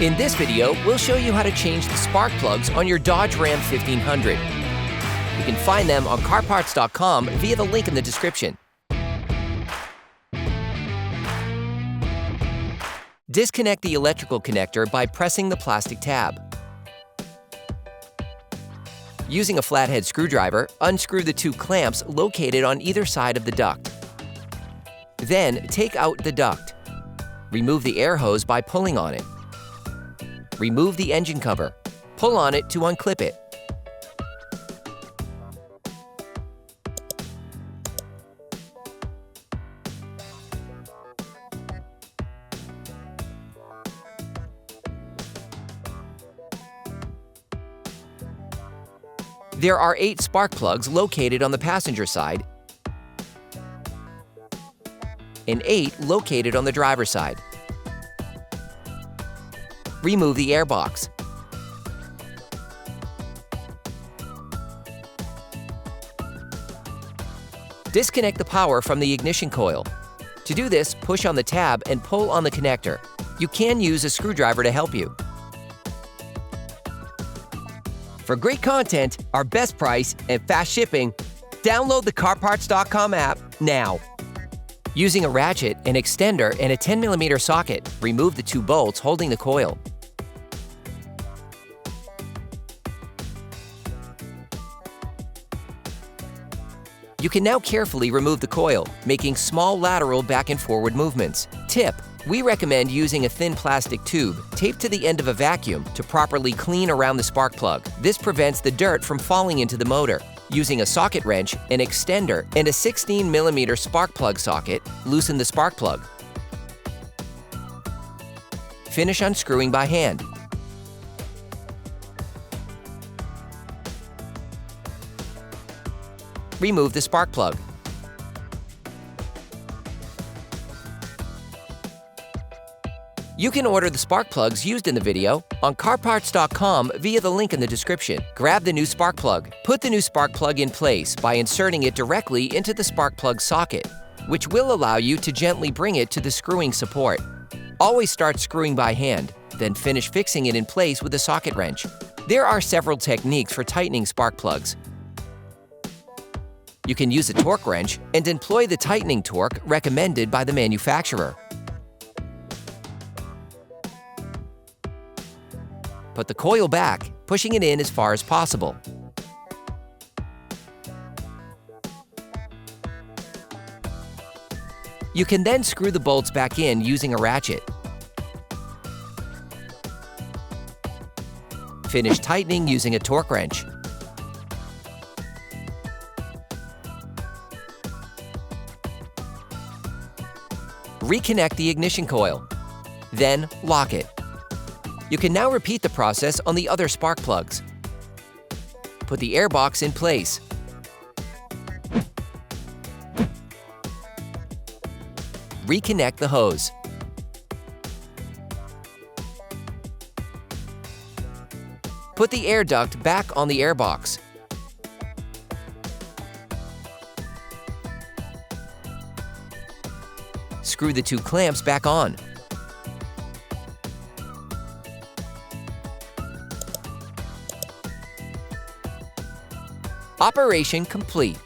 In this video, we'll show you how to change the spark plugs on your Dodge Ram 1500. You can find them on CarParts.com via the link in the description. Disconnect the electrical connector by pressing the plastic tab. Using a flathead screwdriver, unscrew the two clamps located on either side of the duct. Then, take out the duct. Remove the air hose by pulling on it. Remove the engine cover. Pull on it to unclip it. There are 8 spark plugs located on the passenger side and 8 located on the driver's side. Remove the air box. Disconnect the power from the ignition coil. To do this, push on the tab and pull on the connector. You can use a screwdriver to help you. For great content, our best price, and fast shipping, download the CarParts.com app now. Using a ratchet, an extender, and a 10mm socket, remove the 2 bolts holding the coil. You can now carefully remove the coil, making small lateral back and forward movements. Tip: we recommend using a thin plastic tube taped to the end of a vacuum to properly clean around the spark plug. This prevents the dirt from falling into the motor. Using a socket wrench, an extender, and a 16mm spark plug socket, loosen the spark plug. Finish unscrewing by hand. Remove the spark plug. You can order the spark plugs used in the video on CarParts.com via the link in the description. Grab the new spark plug. Put the new spark plug in place by inserting it directly into the spark plug socket, which will allow you to gently bring it to the screwing support. Always start screwing by hand, then finish fixing it in place with a socket wrench. There are several techniques for tightening spark plugs. You can use a torque wrench and employ the tightening torque recommended by the manufacturer. Put the coil back, pushing it in as far as possible. You can then screw the bolts back in using a ratchet. Finish tightening using a torque wrench. Reconnect the ignition coil. Then lock it. You can now repeat the process on the other spark plugs. Put the air box in place. Reconnect the hose. Put the air duct back on the air box. Screw the 2 clamps back on. Operation complete.